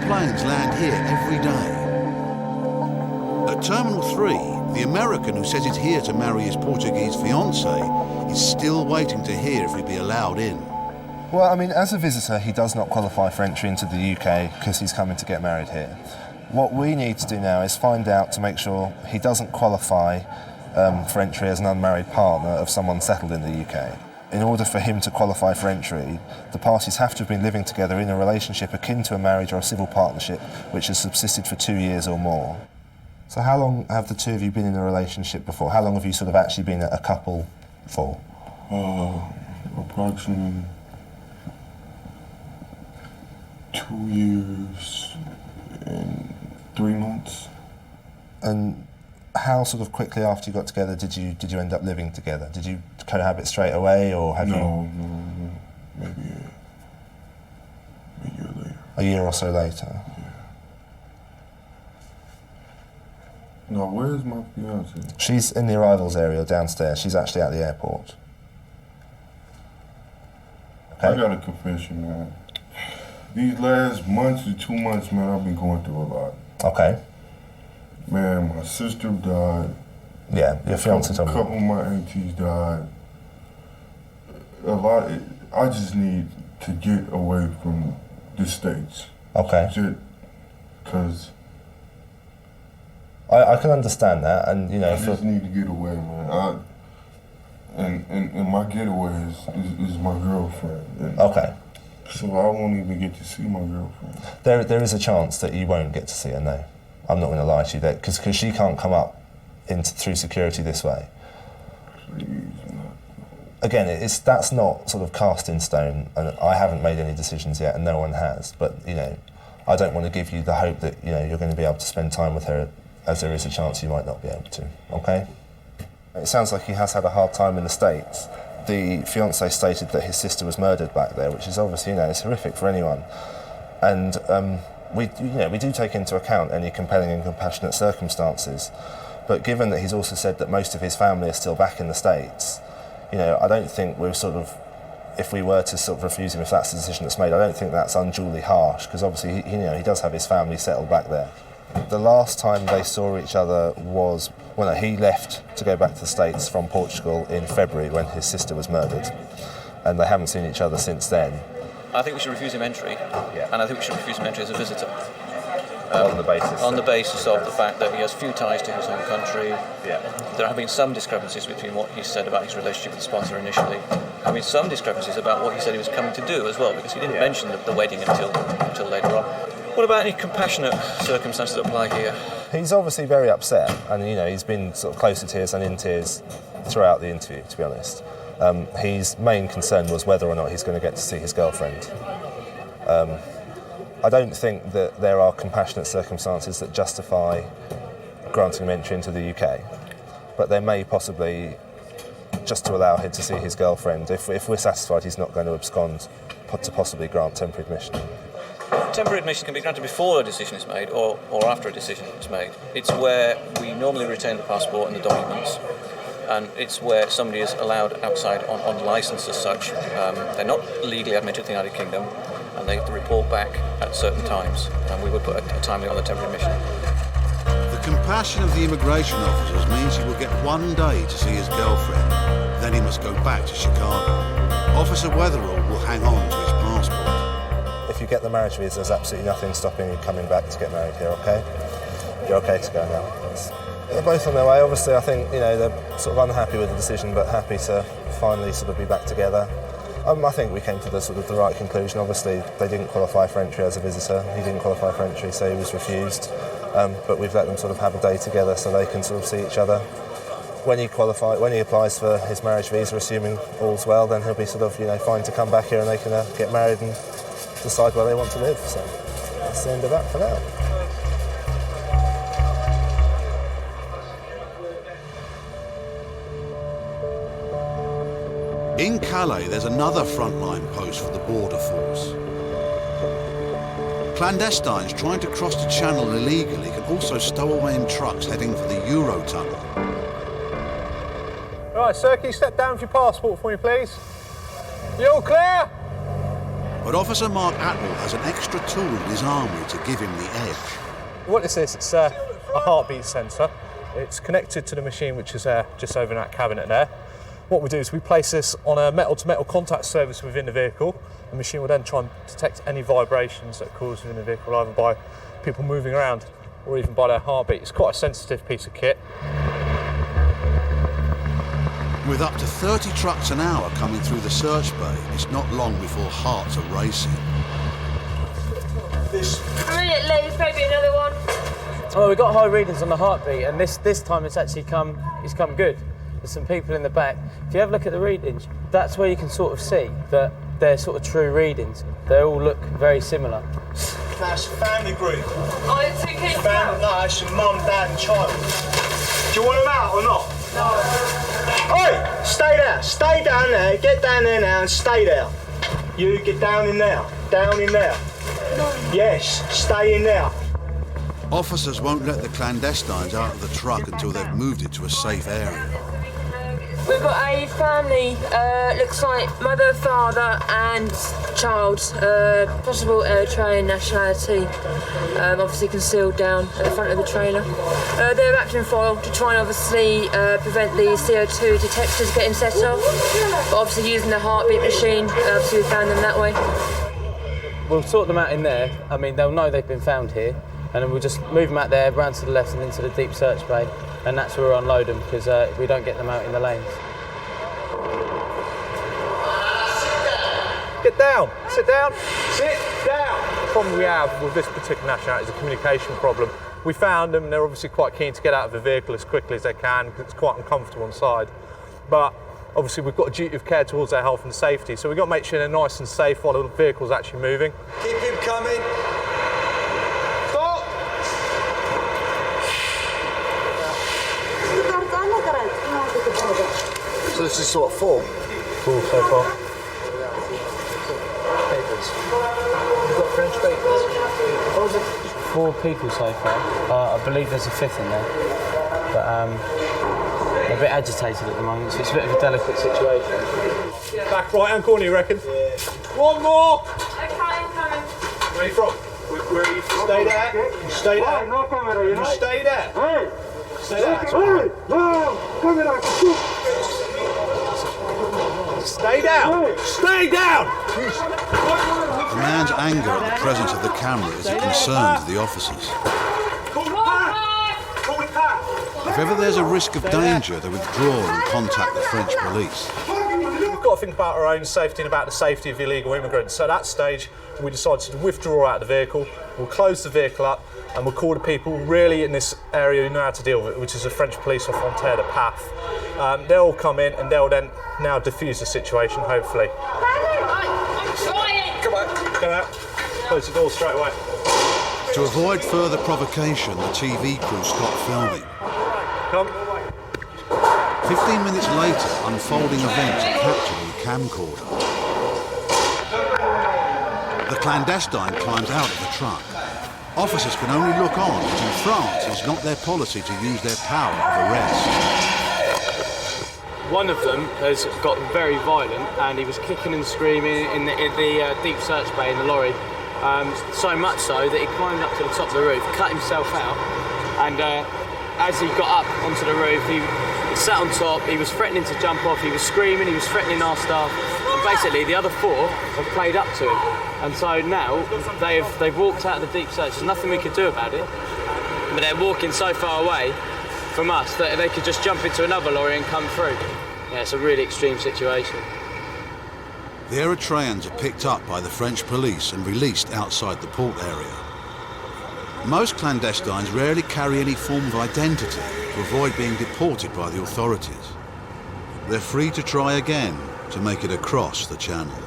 planes land here every day. At Terminal 3, the American who says he's here to marry his Portuguese fiancée is still waiting to hear if he'd be allowed in. Well, I mean, as a visitor, he does not qualify for entry into the UK because he's coming to get married here. What we need to do now is find out to make sure he doesn't qualify for entry as an unmarried partner of someone settled in the UK. In order for him to qualify for entry, the parties have to have been living together in a relationship akin to a marriage or a civil partnership which has subsisted for 2 years or more. So how long have the two of you been in a relationship before? How long have you sort of actually been a couple for? Approximately 2 years and 3 months. And how sort of quickly after you got together did you end up living together? Did you cohabit straight away, or have you? No, maybe a year later. A year or so later. No, where's my fiance? She's in the arrivals area downstairs. She's actually at the airport. Okay. I got a confession, man. These last months to 2 months, man, I've been going through a lot. Okay. Man, my sister died. Yeah, your fiance told me. A couple of my aunties died. I just need to get away from the States. Okay. Because I can understand that, and you know. I just need to get away, man. And my getaway is my girlfriend. And okay. So I won't even get to see my girlfriend. There is a chance that you won't get to see her. No, I'm not going to lie to you, because she can't come up through security this way. Please, not. Again, that's not sort of cast in stone, and I haven't made any decisions yet, and no one has. But you know, I don't want to give you the hope that you're going to be able to spend time with her, as there is a chance you might not be able to. Okay. It sounds like he has had a hard time in the States. The fiancé stated that his sister was murdered back there, which is obviously, it's horrific for anyone. And we do take into account any compelling and compassionate circumstances. But given that he's also said that most of his family are still back in the States, I don't think we're if we were to sort of refuse him, if that's the decision that's made, I don't think that's unduly harsh, because obviously, he does have his family settled back there. The last time they saw each other was when he left to go back to the States from Portugal in February when his sister was murdered, and they haven't seen each other since then. I think we should refuse him entry, and I think we should refuse him entry as a visitor. On the basis? On the basis of the fact that he has few ties to his home country. Yeah. There have been some discrepancies between what he said about his relationship with the sponsor initially. There have been some discrepancies about what he said he was coming to do as well, because he didn't mention the wedding until later on. What about any compassionate circumstances that apply here? He's obviously very upset, and he's been sort of close to tears and in tears throughout the interview, to be honest. His main concern was whether or not he's going to get to see his girlfriend. I don't think that there are compassionate circumstances that justify granting him entry into the UK, but there may possibly, just to allow him to see his girlfriend, if we're satisfied he's not going to abscond, to possibly grant temporary admission. Temporary admission can be granted before a decision is made or after a decision is made. It's where we normally retain the passport and the documents, and it's where somebody is allowed outside on licence as such. They're not legally admitted to the United Kingdom, and they have to report back at certain times, and we would put a time limit on the temporary admission. The compassion of the immigration officers means he will get 1 day to see his girlfriend, then he must go back to Chicago. Officer Weatherall will hang on to his passport. If you get the marriage visa, there's absolutely nothing stopping you coming back to get married here, okay? You're okay to go now. They're both on their way. Obviously, I think, they're sort of unhappy with the decision, but happy to finally sort of be back together. I think we came to the right conclusion. Obviously, they didn't qualify for entry as a visitor. He didn't qualify for entry, so he was refused. But we've let them sort of have a day together so they can sort of see each other. When he applies for his marriage visa, assuming all's well, then he'll be sort of, fine to come back here, and they can get married and decide where they want to live. So that's the end of that for now. In Calais, there's another frontline post for the border force. Clandestines trying to cross the channel illegally can also stow away in trucks heading for the Eurotunnel. Right, sir, can you step down with your passport for me, please? You all clear? But Officer Mark Atwell has an extra tool in his armoury to give him the edge. What this is, it's a heartbeat sensor. It's connected to the machine, which is just over in that cabinet there. What we do is we place this on a metal-to-metal contact surface within the vehicle. The machine will then try and detect any vibrations that are caused within the vehicle, either by people moving around or even by their heartbeat. It's quite a sensitive piece of kit. With up to 30 trucks an hour coming through the search bay, it's not long before hearts are racing. Brilliant, maybe another one. Well, we've got high readings on the heartbeat, and this time it's actually come good. There's some people in the back. If you have a look at the readings, that's where you can sort of see that they're sort of true readings. They all look very similar. That's a family group. Oh, it's 2 kids. No, it's your mum, dad and child. Do you want them out or not? No. Oi, stay there. Stay down there. Get down there now and stay there. You get down in there. Down in there. No. Yes, stay in there. Officers won't let the clandestines out of the truck until they've moved it to a safe area. We've got a family, looks like mother, father and child, possible Eritrean nationality, obviously concealed down at the front of the trailer. They're wrapped in foil to try and obviously prevent the CO2 detectors getting set off, but obviously using the heartbeat machine, obviously we found them that way. We'll sort them out in there. I mean, they'll know they've been found here, and then we'll just move them out there, round to the left and into the deep search bay, and that's where we'll unload them, because we don't get them out in the lanes. Get down, sit down, sit down. The problem we have with this particular nationality is a communication problem. We found them, and they're obviously quite keen to get out of the vehicle as quickly as they can, because it's quite uncomfortable inside. But obviously we've got a duty of care towards their health and safety, so we've got to make sure they're nice and safe while the vehicle's actually moving. Keep him coming. Stop. So this is sort of 4? 4 so far. Papers. You've got French papers? 4 people so far. I believe there's a 5th in there, but they're a bit agitated at the moment, so it's a bit of a delicate situation. Back right hand corner, you reckon? One more! Okay, I'm coming. Where are you from? Where are you from? Stay there. You stay there. You stay there. Stay there. Stay down. Stay down! The man's anger at the presence of the camera is a concern to the officers. If ever there's a risk of danger, they withdraw and contact the French police. We've got to think about our own safety and about the safety of illegal immigrants. So at that stage, we decided to withdraw out of the vehicle. We'll close the vehicle up and we'll call the people really in this area who know how to deal with it, which is the French police or Frontier de Path. They'll come in and they'll then now defuse the situation, hopefully. I'm trying. Come out. Close the door straight away. To avoid further provocation, the TV crew stopped filming. Come. 15 minutes later, unfolding events are captured on the camcorder. The clandestine climbs out of the truck. Officers can only look on, as in France it's not their policy to use their power of arrest. One of them has got very violent, and he was kicking and screaming in the deep search bay in the lorry. So much so that he climbed up to the top of the roof, cut himself out, and as he got up onto the roof, he sat on top, he was threatening to jump off, he was screaming, he was threatening our staff, and basically the other 4 have played up to him. And so now they've walked out of the deep search. There's nothing we could do about it, but they're walking so far away from us that they could just jump into another lorry and come through. Yeah, it's a really extreme situation. The Eritreans are picked up by the French police and released outside the port area. Most clandestines rarely carry any form of identity to avoid being deported by the authorities. They're free to try again to make it across the channel.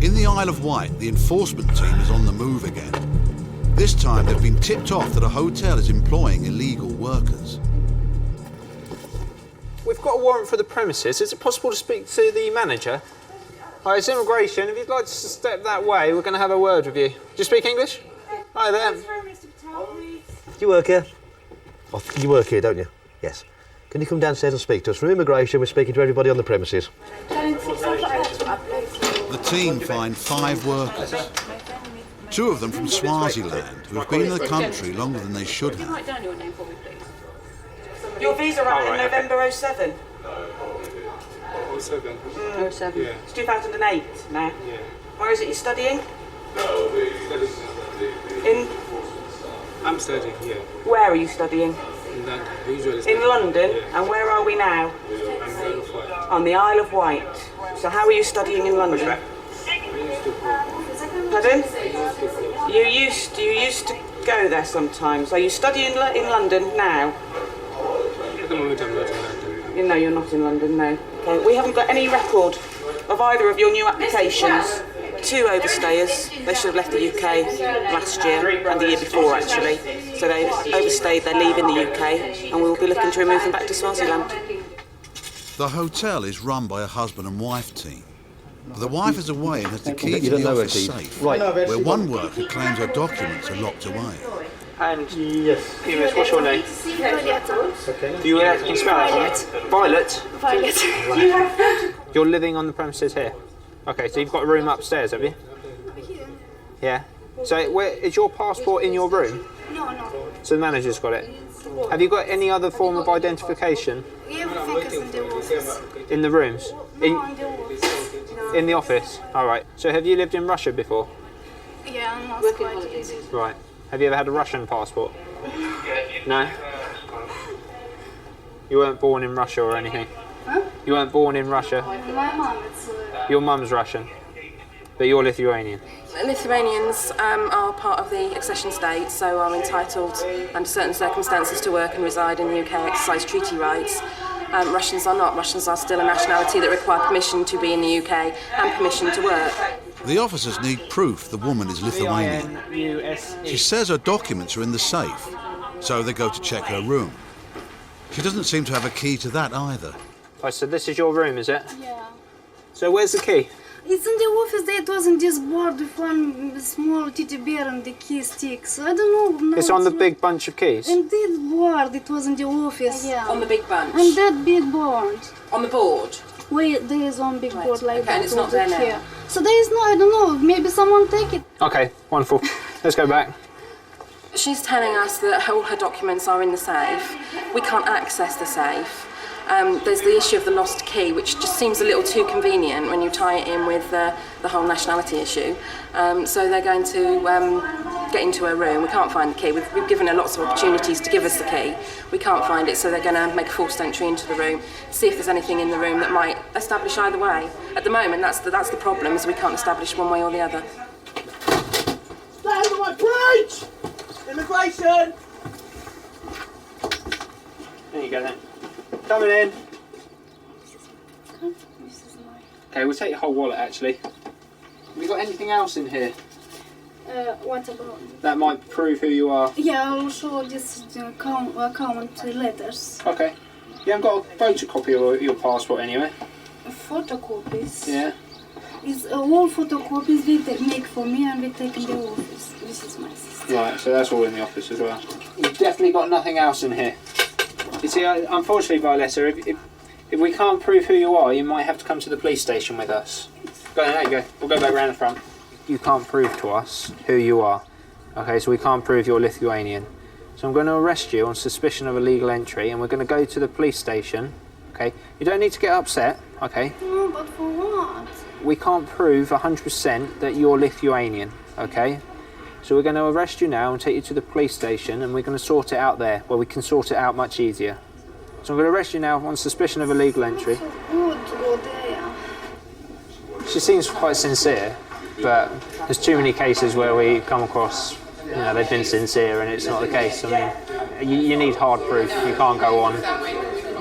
In the Isle of Wight, the enforcement team is on the move again. This time they've been tipped off that a hotel is employing illegal workers. We've got a warrant for the premises. Is it possible to speak to the manager? Hi, it's Immigration. If you'd like to step that way, we're going to have a word with you. Do you speak English? Hi there. Do you work here? You work here, don't you? Yes. Can you come downstairs and speak to us? From Immigration, we're speaking to everybody on the premises. The team find 5 workers. 2 of them from Swaziland, who have been in the country longer than they should have. Your visa ran in November 07? 07. 07. Yeah. It's 2008 now. Yeah. Where is it you're studying? I'm studying here. Where are you studying? In London. Usually in London? Yeah. And where are we now? On the Isle of Wight. So how are you studying in London? Pardon? You used to go there sometimes. Are you studying in London now? At the moment I'm not in London. No, you're not in London, no. Okay. We haven't got any record of either of your new applications. 2 overstayers. They should have left the UK last year and the year before actually. So they overstayed, they're leaving the UK and we'll be looking to remove them back to Swaziland. The hotel is run by a husband and wife team. The wife is away and has the key to the office safe, right, where one worker claims her documents are locked away. And yes, what's your name? Okay. Do you can you spell it? Violet. Violet. You're living on the premises here. Okay, so you've got a room upstairs, have you? Yeah. So where is your passport in your room? No. So the manager's got it. Have you got any other form of identification? Everything is in the office. In the rooms? In the office. In the office? Alright. So have you lived in Russia before? Yeah, I'm not quite easy. Right. Have you ever had a Russian passport? No? You weren't born in Russia or anything? Huh? You weren't born in Russia? My mum is... Your mum's Russian, but you're Lithuanian. Lithuanians are part of the accession state, so are entitled under certain circumstances to work and reside in the UK, exercise treaty rights. Russians are not. Russians are still a nationality that require permission to be in the UK and permission to work. The officers need proof the woman is Lithuanian. She says her documents are in the safe, so they go to check her room. She doesn't seem to have a key to that either. Right, so this is your room, is it? Yeah. So where's the key? It's in the office. There it was in this board with one small teddy bear and the key stick. So I don't know. No, it's on the big bunch of keys? In this board, it was in the office. Yeah. On the big bunch? On that big board. On the board? Wait, there is one big board like that. And it's not there now? So there is no, I don't know, maybe someone take it. Okay, wonderful. Let's go back. She's telling us that all her documents are in the safe. We can't access the safe. There's the issue of the lost key, which just seems a little too convenient when you tie it in with the whole nationality issue. So they're going to get into her room. We can't find the key. We've given her lots of opportunities to give us the key. We can't find it, so they're going to make a forced entry into the room, see if there's anything in the room that might establish either way. At the moment, that's the problem, is we can't establish one way or the other. Stay out of my breach! Immigration! There you go then. Coming in. Okay, we'll take your whole wallet actually. Have you got anything else in here What about? that might prove who you are? Yeah, I'll show this account letters. Okay. You haven't got a photocopy of your passport anyway? Photocopies? Yeah. It's all photocopies they make for me and we take in the office. This is my sister. Right, so that's all in the office as well. You've definitely got nothing else in here. You see, unfortunately, Violetta, if we can't prove who you are, you might have to come to the police station with us. Go on, there you go. We'll go back round the front. You can't prove to us who you are. Okay, so we can't prove you're Lithuanian. So I'm going to arrest you on suspicion of illegal entry, and we're going to go to the police station. Okay, you don't need to get upset. Okay. No, but for what? We can't prove 100% that you're Lithuanian. Okay. So we're going to arrest you now and take you to the police station, and we're going to sort it out there, where we can sort it out much easier. So I'm going to arrest you now on suspicion of illegal entry. So good to go there. She seems quite sincere, but there's too many cases where we come across, you know, they've been sincere and it's not the case. I mean, you need hard proof. You can't go on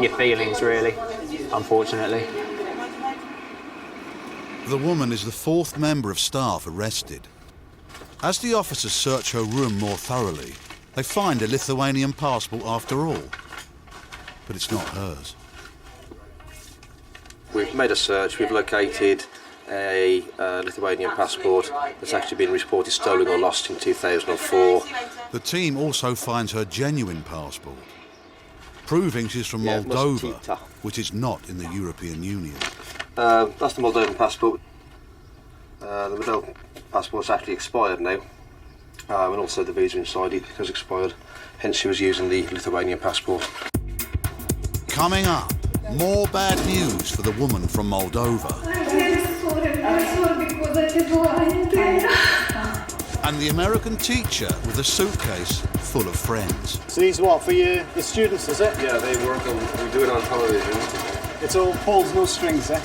your feelings, really, unfortunately. The woman is the 4th member of staff arrested. As the officers search her room more thoroughly, they find a Lithuanian passport after all. But it's not hers. We've made a search, we've located a Lithuanian passport that's actually been reported stolen or lost in 2004. The team also finds her genuine passport. proving she's from Yeah, Moldova, Mosquita. which is not in the European Union. That's the Moldovan passport. The Moldovan passport's actually expired now, and also the visa inside it has expired, hence she was using the Lithuanian passport. Coming up, more bad news for the woman from Moldova. And the American teacher with a suitcase full of friends. So these are what, for you, the students, is it? Yeah, we do it on television. It's all pulls, no strings, eh?